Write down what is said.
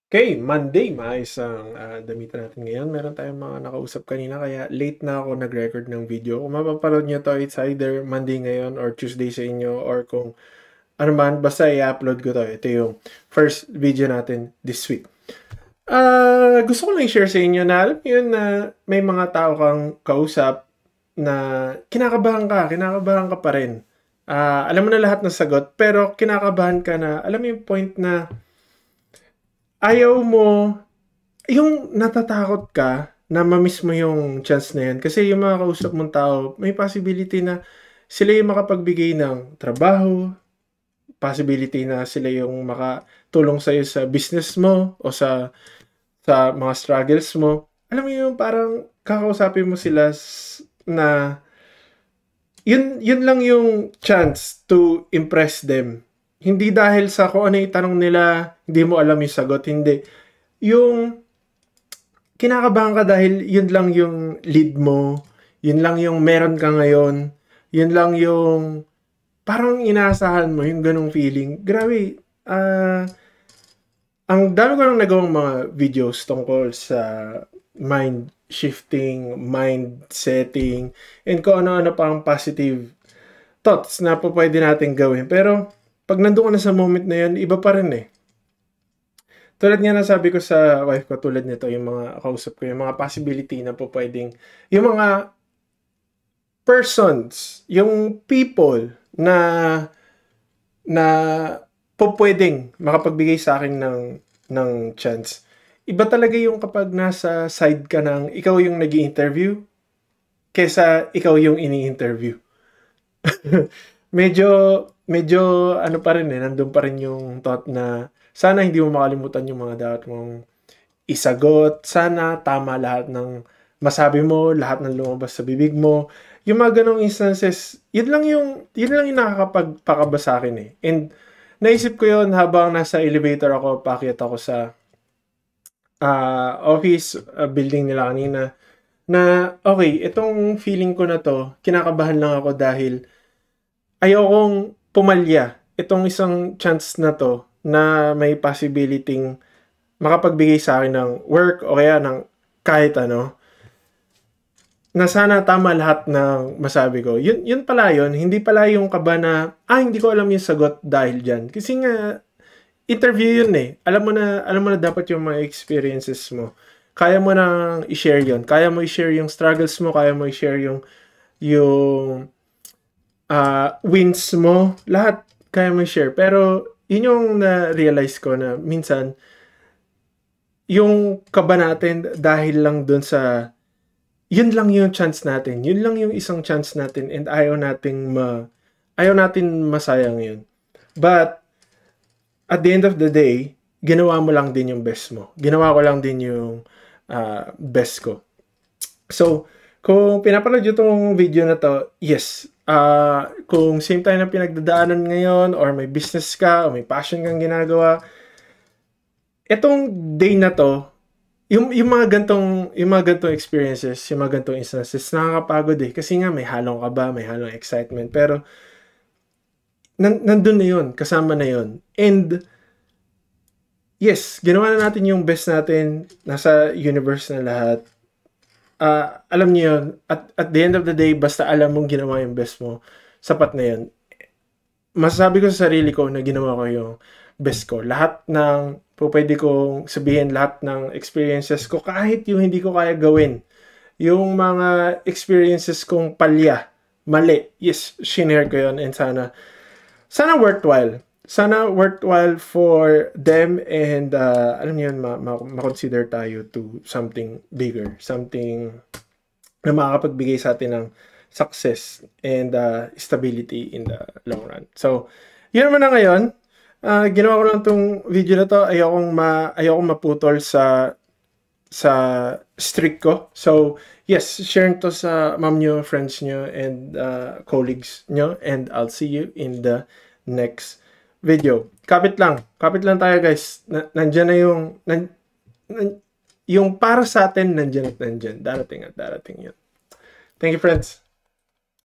Okay, Monday, maayos ang damitan natin ngayon. Meron tayong mga nakausap kanina kaya late na ako nag-record ng video. Kung mapapanood nyo to, it's either Monday ngayon or Tuesday sa inyo or kung ano man, basta i-upload ko to. Ito yung first video natin this week. Gusto ko lang i-share sa inyo na alam yun na may mga tao kang kausap na kinakabahan ka pa rin. Alam mo na lahat ng sagot pero kinakabahan ka na, alam mo yung point na ayaw mo, yung natatakot ka na ma-miss mo yung chance na yan. Kasi yung mga kausap mong tao, may possibility na sila yung makapagbigay ng trabaho, possibility na sila yung makatulong sa'yo sa business mo o sa mga struggles mo. Alam mo yung parang kakausapin mo sila na yun lang yung chance to impress them. Hindi dahil sa kung ano yung tanong nila, hindi mo alam yung sagot, hindi. Yung kinakabahan ka dahil yun lang yung lead mo, yun lang yung meron ka ngayon, yun lang yung parang inaasahan mo, yung ganong feeling. Grabe, ang dami ko nang nagawang mga videos tungkol sa mind shifting, mind setting, and kung ano-ano pa ang positive thoughts na po pwede natin gawin. Pero pag nandun ka na sa moment na yun, iba pa rin eh. Tulad nga na sabi ko sa wife ko, tulad nito, yung mga kausap ko, yung mga possibility na po pwedeng, yung mga persons, yung people na po pwedeng makapagbigay sa akin ng chance. Iba talaga yung kapag nasa side ka ng ikaw yung nag-i-interview kesa ikaw yung ini-interview. medyo medyo ano pa rin nandun pa rin yung thought na sana hindi mo makalimutan yung mga dapat mong isagot. Sana tama lahat ng masabi mo, lahat ng lumabas sa bibig mo. Yung mga ganong instances, yun lang yung nakakapagpakaba sa akin eh. And naisip ko yun habang nasa elevator ako, paakyat ako sa office building nila kanina na okay, itong feeling ko na to, kinakabahan lang ako dahil ayokong pumalya itong isang chance na to na may possibility makapagbigay sa akin ng work o kaya ng kahit ano na sana tama lahat ng masabi ko. Yun pala yun. Hindi pala yung kaba na, hindi ko alam yung sagot dahil dyan. Kasi nga, interview yun eh. Alam mo na dapat yung mga experiences mo. Kaya mo na i-share yun. Kaya mo i-share yung struggles mo. Kaya mo i-share yung wins mo. Lahat kaya mo i-share. Pero, yun yung na-realize ko na minsan, yung kaba natin dahil lang dun sa yun lang yung chance natin. Yun lang yung isang chance natin and ayaw natin masayang yun. But at the end of the day, ginawa mo lang din yung best mo. Ginawa ko lang din yung best ko. So, kung pinapanood nyo itong video na to, yes, kung same tayo na pinagdadaanan ngayon or may business ka o may passion kang ginagawa, itong day na to, yung mga gantong experiences, yung mga gantong instances, nakakapagod eh. Kasi nga may halong kaba, may halong excitement. Pero, nandun na yun, kasama na yun. And, yes, ginawa na natin yung best natin, nasa universe na lahat. Alam niyo yun, at the end of the day, basta alam mong ginawa yung best mo, sapat na yun. Masasabi ko sa sarili ko na ginawa ko yung best ko. Lahat ng pwede kong sabihin, lahat ng experiences ko, kahit yung hindi ko kaya gawin, yung mga experiences kong palya, mali, yes, shinare ko yun and sana worthwhile. Sana worthwhile for them and alam niyo yun, ma-consider tayo to something bigger, something na makakapagbigay sa atin ng success and stability in the long run. So, yun naman na ngayon. Ginawa ko lang tong video na to. Ayokong maputol sa streak ko. So, yes, share to sa mom nyo, friends nyo, and colleagues nyo. And I'll see you in the next video. Kapit lang tayo guys. Nandyan na yung para sa atin, nandyan at nandyan. Darating yun. Thank you, friends.